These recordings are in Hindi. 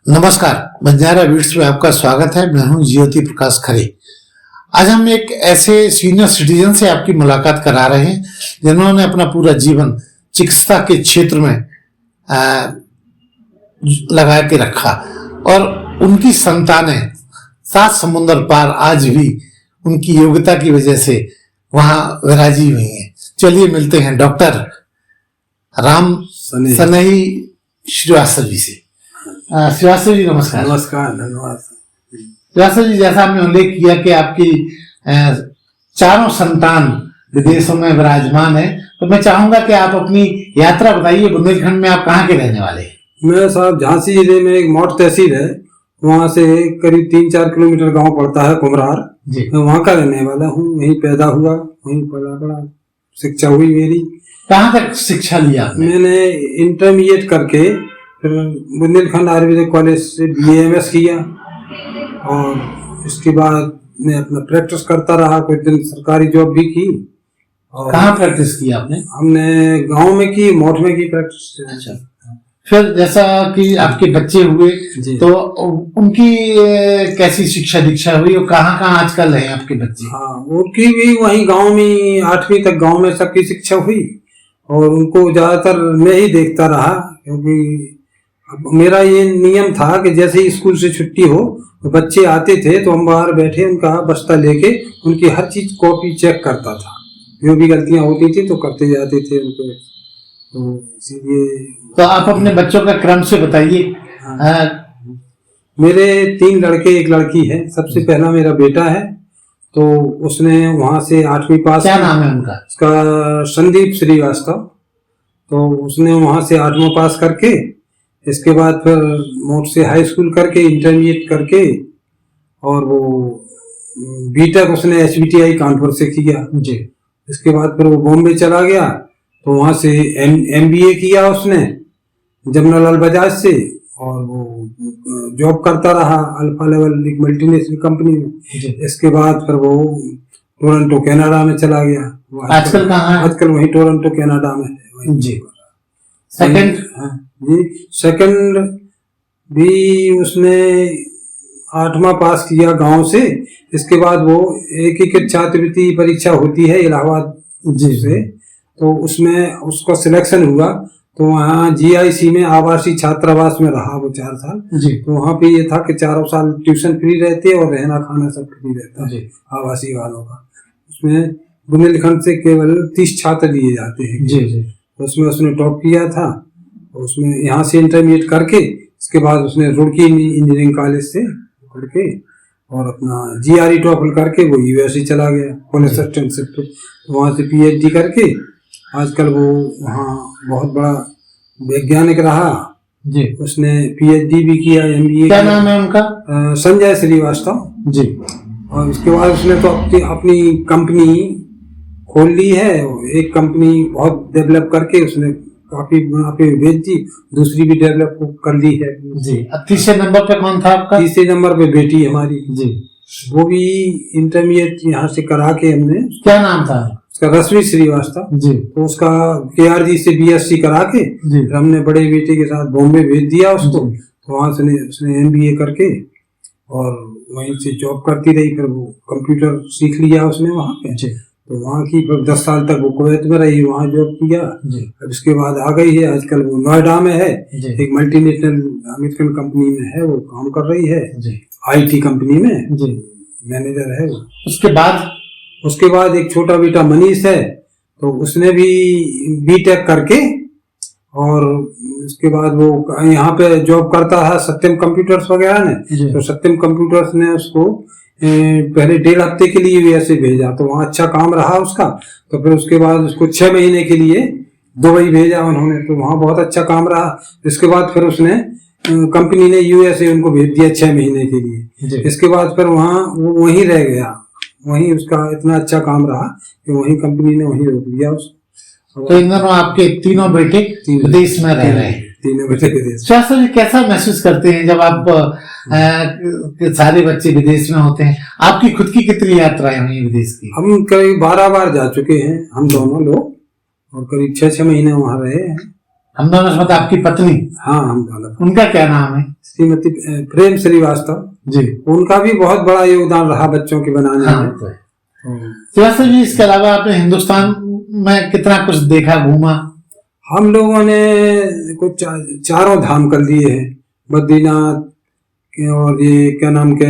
नमस्कार, बंजारा बीट्स में आपका स्वागत है। मैं हूं ज्योति प्रकाश खरे। आज हम एक ऐसे सीनियर सिटीजन से आपकी मुलाकात करा रहे हैं जिन्होंने अपना पूरा जीवन चिकित्सा के क्षेत्र में लगा के रखा और उनकी संतानें 7 समुंदर पार आज भी उनकी योग्यता की वजह से वहां विराजी हुई हैं। चलिए मिलते हैं डॉक्टर राम सनेही श्रीवास्तव जी से। श्रीवास्तव जी नमस्कार। नमस्कार, धन्यवाद। श्रीवास्तव जी, जैसा आपने उल्लेख किया कि आपकी चारों संतान विदेशों में विराजमान है, तो मैं चाहूंगा कि आप अपनी यात्रा बताइए। बुंदेलखंड में आप कहाँ के रहने वाले हैं? मैं साहब झांसी जिले में एक मौट तहसील है, वहाँ से करीब 3-4 किलोमीटर गांव पड़ता है कुम्हरार। मैं वहाँ का रहने वाला हूँ। वहीं पैदा हुआ, वहीं पला, शिक्षा हुई मेरी। कहाँ तक शिक्षा लिया? मैंने इंटरमीडिएट करके फिर बुंदेलखंड आयुर्वेदिक कॉलेज से BAMS किया और इसके बाद मैं अपना प्रैक्टिस करता रहा। कुछ दिन सरकारी जॉब भी की। और कहाँ प्रैक्टिस की आपने? हमने गांव में की, मौट में की प्रैक्टिस। अच्छा, फिर जैसा कि आपके बच्चे हुए तो उनकी कैसी शिक्षा दीक्षा हुई और कहाँ आजकल है आपके बच्चे? हाँ, उनकी भी वहीं गांव में 8वीं तक गांव में सबकी शिक्षा हुई और उनको ज्यादातर मैं ही देखता रहा, क्योंकि मेरा ये नियम था कि जैसे ही स्कूल से छुट्टी हो तो बच्चे आते थे तो हम बाहर बैठे उनका बस्ता लेके उनकी हर चीज कॉपी चेक करता था। जो भी गलतियां होती थी तो करते जाते थे उनको, तो इसीलिए। तो आप अपने बच्चों का क्रम से बताइए। मेरे 3 लड़के 1 लड़की है। सबसे पहला मेरा बेटा है, तो उसने वहां से 8वीं पास। क्या नाम है उनका? उसका संदीप श्रीवास्तव। तो उसने वहां से 8वां पास करके इसके बाद फिर मोट से हाई स्कूल करके इंटरमीडिएट करके और वो बीटेक उसने HBTI कानपुर से किया जी। इसके बाद फिर वो बॉम्बे चला गया, तो वहां से MBA किया उसने जमनालाल बजाज से और वो जॉब करता रहा अल्फा लेवल एक मल्टीनेशनल कंपनी में। इसके बाद फिर वो टोरंटो कनाडा में चला गया। आजकल कहाँ है? आजकल वही टोरंटो कनाडा में जी। सेकंड भी उसने 8वां पास किया गांव से। इसके बाद वो एकीकृत छात्रवृत्ति परीक्षा होती है इलाहाबाद जी से, तो उसमें उसका सिलेक्शन हुआ। तो वहाँ GIC में आवासीय छात्रावास में रहा वो 4 साल जी। तो वहाँ पे ये था कि 4 साल ट्यूशन फ्री रहते और रहना खाना सब फ्री रहता है आवासीय वालों का। उसमें बुंदेलखंड से केवल 30 छात्र लिए जाते हैं जी जी। उसमें उसने टॉप किया था। उसमें यहाँ से इंटरमीडिएट करके इसके बाद उसने रुड़की इंजीनियरिंग कॉलेज से करके और अपना GRE टॉफल करके वो USA चला गया कॉलेज असिस्टेंटशिप पे। वहाँ से PhD करके आजकल वो वहाँ बहुत बड़ा वैज्ञानिक रहा जी। उसने PhD भी किया, MBA। क्या नाम है उनका? संजय श्रीवास्तव जी। और उसके बाद उसने तो अपनी कंपनी खोल ली है। एक कंपनी बहुत डेवलप करके उसने काफी वहाँ पे भेज दी, दूसरी भी डेवलप कर ली है जी। अब 3रे नंबर पे कौन था आपका? 3रे नंबर पे बेटी हमारी जी। वो भी इंटरमीडिएट यहाँ से करा के हमने। क्या नाम था उसका? रश्मि श्रीवास्तव जी। तो उसका KRG से BSc करा के हमने बड़े बेटे के साथ बॉम्बे भेज दिया उसको। तो वहाँ से उसने MBA करके और वहीं से जॉब करती रही। फिर वो कंप्यूटर सीख लिया उसने वहाँ पे। तो वहाँ की 10 साल तक वो कुवैत में रही, वहाँ जॉब किया। अब इसके बाद आ गई है, आजकल वो नोएडा में है, एक मल्टीनेशनल अमेरिकन कंपनी में है, वो काम कर रही है IT कंपनी में मैनेजर है वो। उसके बाद एक छोटा बेटा मनीष है, तो उसने भी BTech करके और उसके बाद वो यहाँ पे जॉब करता है सत्यम कंप्यूटर्स वगैरह ने। तो सत्यम कंप्यूटर्स ने उसको पहले 1.5 हफ्ते के लिए USA भेजा, तो वहाँ अच्छा काम रहा उसका। तो फिर उसके बाद उसको 6 महीने के लिए दुबई भेजा उन्होंने, तो वहाँ बहुत अच्छा काम रहा। इसके बाद फिर उसने कंपनी ने USA उनको भेज दिया 6 महीने के लिए। इसके बाद फिर वहाँ वो वहीं रह गया, वहीं उसका इतना अच्छा काम रहा कि वहीं कंपनी ने वहीं रोक लिया उसको। तो इन दोनों आपके तीनों बेटे विदेश में रह रहे हैं? तीनों बेटे विदेश। शास्त्री जी, कैसा महसूस करते हैं जब आप सारे बच्चे विदेश में होते हैं? आपकी खुद की कितनी यात्राएं हुई विदेश की? हम करीब 12 बार जा चुके हैं हम दोनों लोग, और करीब 6-6 महीने वहाँ रहे हैं। हमदोनस मतलब आपकी पत्नी? हाँ, हमदोनस। उनका क्या नाम है? श्रीमती प्रेम श्रीवास्तव जी। उनका भी बहुत बड़ा योगदान रहा बच्चों के बनाने हाँ, में। श्रीवास्तव जी, इसके अलावा आपने हिंदुस्तान में कितना कुछ देखा, घूमा? हम लोगों ने कुछ 4 धाम कर लिए हैं, बद्रीनाथ और ये क्या नाम के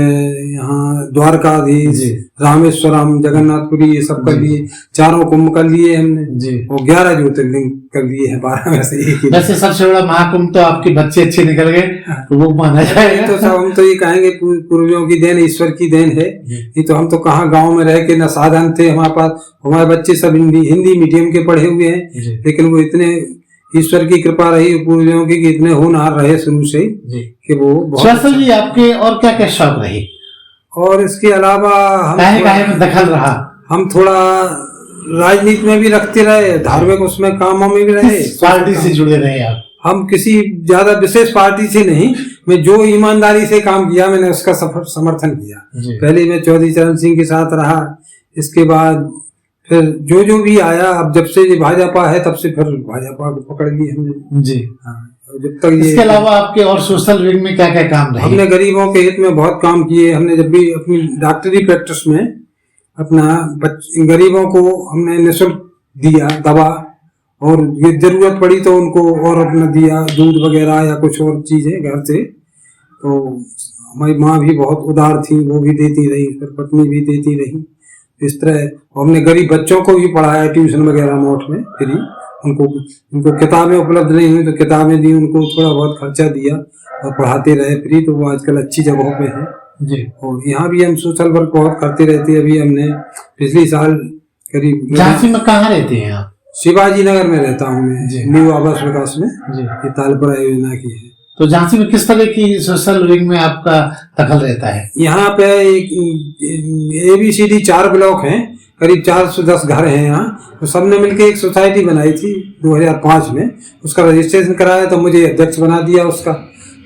यहाँ द्वारकाधीश, रामेश्वरम, जगन्नाथपुरी, ये सब कर लिए। 4 कुंभ कर लिए हमने जी। और 11 ज्योतिर्लिंग कर लिए हैं, 12 में से एक ही। वैसे सबसे बड़ा महाकुंभ तो आपके बच्चे अच्छे निकल गए, तो वो माना जाएगा। तो सब हम तो ये कहेंगे पूर्वजों की देन, ईश्वर की देन है। ये तो हम तो कहाँ गांव में रह के न साधन थे हमारे पास, हमारे बच्चे सब हिंदी मीडियम के पढ़े हुए हैं, लेकिन वो इतने ईश्वर की कृपा रही पूर्वजों की कि इतने होनहार रहे शुरू से कि वो बहुत जी। आपके और क्या क्या शौक रहे? और इसके अलावा हम दखल रहा, हम थोड़ा राजनीति में भी रखते रहे, धार्मिक उसमें कामों में भी रहे। पार्टी से जुड़े रहे आप? हम किसी ज्यादा विशेष पार्टी से नहीं, मैं जो ईमानदारी से काम किया मैंने उसका समर्थन किया। पहले मैं चौधरी चरण सिंह के साथ रहा, इसके बाद फिर जो भी आया, अब जब से ये भाजपा है तब से फिर भाजपा को पकड़ ली हमने जी। हाँ, जब तक ये। इसके अलावा आपके और सोशल विंग में क्या क्या काम रहे? हमने गरीबों के हित में बहुत काम किए। हमने जब भी अपनी डॉक्टरी प्रैक्टिस में अपना गरीबों को हमने निःशुल्क दिया दवा, और ये जरूरत पड़ी तो उनको और अपना दिया दूध वगैरह या कुछ और चीजें घर से। तो हमारी माँ भी बहुत उदार थी, वो भी देती रही, फिर पत्नी भी देती रही। इस तरह हमने गरीब बच्चों को भी पढ़ाया ट्यूशन वगैरह मोट में फ्री। उनको किताबें उपलब्ध नहीं हुई तो किताबें दी, उनको थोड़ा बहुत खर्चा दिया और पढ़ाते रहे फ्री। तो वो आजकल अच्छी जगहों पे हैं जी। और यहाँ भी हम सोशल वर्क बहुत करते रहते हैं। अभी हमने पिछले साल करीब। झांसी में कहाँ रहते हैं आप? शिवाजी नगर में रहता हूँ मैं, न्यू आवास विकास में, ये तालपुरा योजना की है। तो झांसी में किस तरह की सोशल विंग में आपका दखल रहता है? यहाँ पे एक ABCD 4 ब्लॉक हैं, करीब 410 घर हैं यहाँ। तो सबने मिलकर एक सोसाइटी बनाई थी 2005 में, उसका रजिस्ट्रेशन कराया तो मुझे अध्यक्ष बना दिया उसका।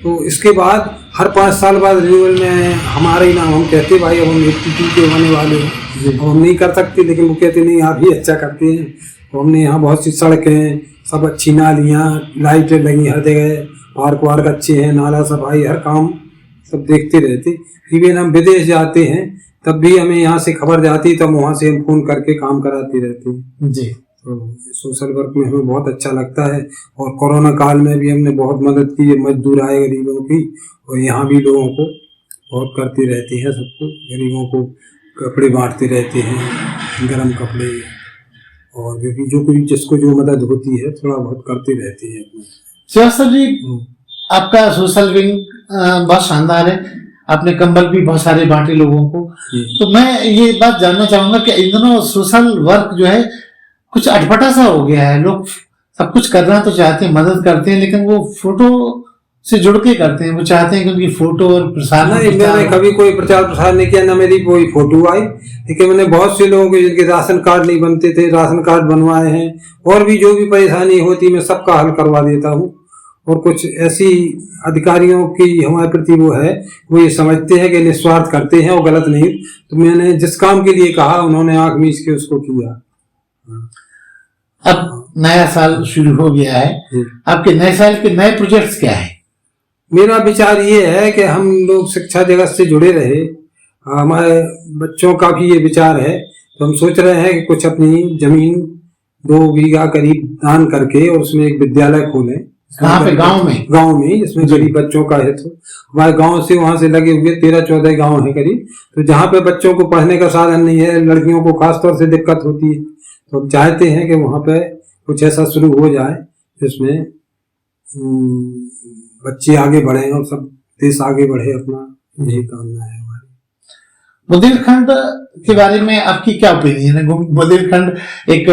तो इसके बाद हर 5 साल बाद रिन्यूअल में हमारा ही नाम, हम कहते भाई अब हम 82 के होने वाले हैं, हम नहीं कर सकते, लेकिन वो कहते नहीं आप ही अच्छा करते हैं। तो हमने यहाँ बहुत सी सड़कें, सब अच्छी नालियाँ, लाइटें लगी हर जगह, पार्क वार्क अच्छे हैं, नाला सफाई, हर काम सब देखते रहते। इवन हम विदेश जाते हैं तब भी हमें यहाँ से खबर जाती, तब वहाँ से हम फोन करके काम कराते रहते हैं जी। तो सोशल वर्क में हमें बहुत अच्छा लगता है। और कोरोना काल में भी हमने बहुत मदद की, मजदूर आए गरीबों की, और यहाँ भी लोगों को बहुत करते रहते हैं। सबको गरीबों को कपड़े बांटते रहते हैं, गर्म कपड़े, और जो कोई जिसको जो मदद होती है थोड़ा बहुत करते रहते हैं। श्रीवास्तव जी, आपका सोशल विंग बहुत शानदार है, आपने कंबल भी बहुत सारे बांटे लोगों को। तो मैं ये बात जानना चाहूंगा कि इन दिनों सोशल वर्क जो है कुछ अटपटा सा हो गया है। लोग सब कुछ करना तो चाहते हैं, मदद करते हैं, लेकिन वो फोटो से जुड़ के करते हैं। वो चाहते हैं कि उनकी फोटो और प्रसार। मैंने कभी कोई प्रचार प्रसार नहीं किया, ना मेरी कोई फोटो आई, लेकिन मैंने बहुत से लोगों के जिनके राशन कार्ड नहीं बनते थे, राशन कार्ड बनवाए हैं। और भी जो भी परेशानी होती मैं सबका हल करवा देता हूँ। और कुछ ऐसी अधिकारियों की हमारे प्रति वो है, वो ये समझते हैं कि निस्वार्थ करते हैं, वो गलत नहीं। तो मैंने जिस काम के लिए कहा उन्होंने आंख मीच के उसको किया। अब नया साल शुरू हो गया है, आपके नए साल के नए प्रोजेक्ट्स क्या है? मेरा विचार ये है कि हम लोग शिक्षा जगत से जुड़े रहे, हमारे बच्चों का भी ये विचार है। तो हम सोच रहे हैं कि कुछ अपनी जमीन 2 बीघा करीब दान करके और उसमें एक विद्यालय खोलें। कहाँ पे? गांव में जिसमें गरीब बच्चों का हित हो। हमारे गांव से वहां से लगे हुए 13-14 गांव है करीब। तो जहाँ पे बच्चों को पढ़ने का साधन नहीं है, लड़कियों को खासतौर से दिक्कत होती है, तो हम चाहते हैं कि वहां पे कुछ ऐसा शुरू हो जाए जिसमें बच्चे आगे बढ़े और सब देश आगे बढ़े। अपना यही कामना है हमारी। बुंदेलखंड के बारे में आपकी क्या ओपिनियन है? बुंदेलखंड एक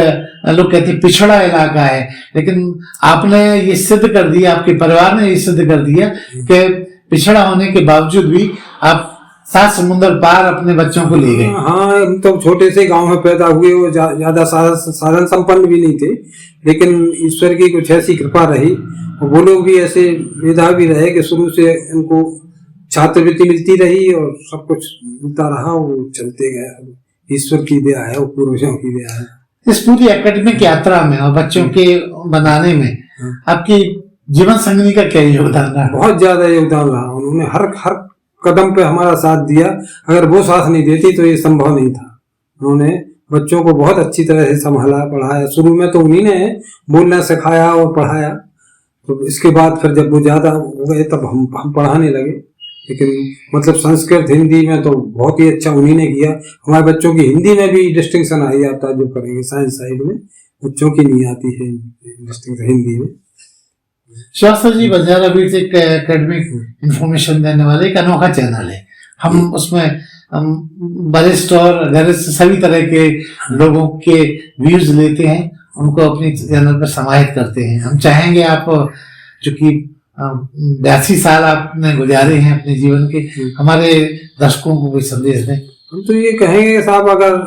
लोग कहते हैं पिछड़ा इलाका है, लेकिन आपने ये सिद्ध कर दिया, आपके परिवार ने ये सिद्ध कर दिया कि पिछड़ा होने के बावजूद भी आप 7 समुंदर पार अपने बच्चों को ले गए। हाँ, हम तो छोटे से गांव में पैदा हुए, वो ज्यादा साधन संपन्न भी नहीं थे, लेकिन ईश्वर की कुछ ऐसी कृपा रही। और वो लोग भी ऐसे मेधावी रहे कि शुरू से उनको छात्रवृत्ति मिलती रही और सब कुछ मिलता रहा, वो चलते गए। ईश्वर की दया है, वो पूर्वजों की दया है। इस पूरी एकेडमिक यात्रा में और बच्चों के बनाने में आपकी जीवन संगिनी का क्या योगदान रहा? बहुत ज्यादा योगदान रहा। उन्होंने हर कदम पे हमारा साथ दिया। अगर वो साथ नहीं देती तो ये संभव नहीं था। उन्होंने बच्चों को बहुत अच्छी तरह से संभाला, पढ़ाया। शुरू में तो उन्हीं ने बोलना सिखाया और पढ़ाया, तो इसके बाद फिर जब वो ज्यादा हो गए तब हम पढ़ाने लगे। लेकिन मतलब संस्कृत हिंदी में तो बहुत ही अच्छा उन्हीं ने किया। हमारे बच्चों की हिंदी में भी डिस्टिंक्शन आ जाता है, जो करेंगे साइंस साइड में बच्चों की नहीं आती है डिस्टिंक्शन हिंदी में। श्रीवास्तव जी, बंजारा बीट्स एक एकेडमिक इंफॉर्मेशन देने वाले एक अनोखा चैनल है। हम उसमें वरिष्ठ और गरिष्ठ सभी तरह के लोगों के व्यूज लेते हैं, उनको अपने चैनल पर समाहित करते हैं। हम चाहेंगे आप, चूंकि 82 साल आपने गुजारे हैं अपने जीवन के, हमारे दर्शकों को कोई संदेश दें। हम तो ये कहेंगे साहब, अगर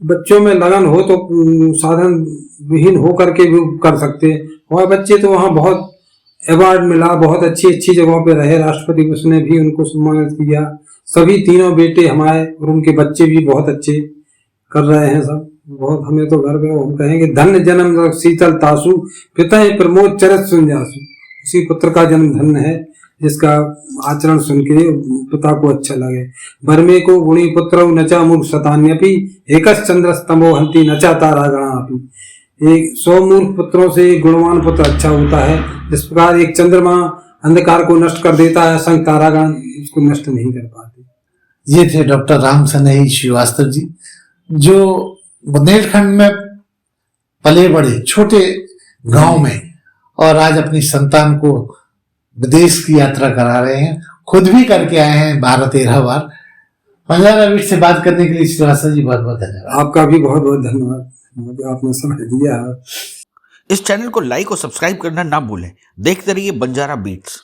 बच्चों में लगन हो तो साधन विहीन हो करके भी कर सकते हैं। हमारे बच्चे तो वहाँ बहुत अवार्ड मिला, बहुत अच्छी अच्छी जगहों पे रहे। राष्ट्रपति उसने भी उनको सम्मानित किया। सभी तीनों बेटे हमारे और उनके बच्चे भी बहुत अच्छे कर रहे हैं सब। बहुत हमें तो गर्व है। हम कहेंगे धन्य जन्म शीतल तासु, पिता प्रमोद चरित सुन जासु। उसी पुत्र का जन्म धन्य है जिसका आचरण सुन के पिता को अच्छा लगे। बर्मे को गुणी पुत्र नचा मूर्ख शतान्यपि, एकस चंद्र स्तंभो हंति नचा तारा गणापि। एक 100 मूर्ख पुत्रों से एक गुणवान पुत्र अच्छा होता है। जिस प्रकार एक चंद्रमा अंधकार को नष्ट कर देता है, संग तारागण उसको नष्ट नहीं कर पाते। ये थे डॉक्टर राम सनेही श्रीवास्तव जी, जो बुंदेलखंड में पले बड़े छोटे गांव में और आज अपनी संतान को विदेश की यात्रा करा रहे हैं। खुद भी करके आए हैं 12-13 बार। बंजारा बीट्स से बात करने के लिए श्रीवास्तव जी बहुत बहुत धन्यवाद। आपका भी बहुत बहुत धन्यवाद, आपने समय दिया। इस चैनल को लाइक और सब्सक्राइब करना ना भूलें। देखते रहिए बंजारा बीट्स।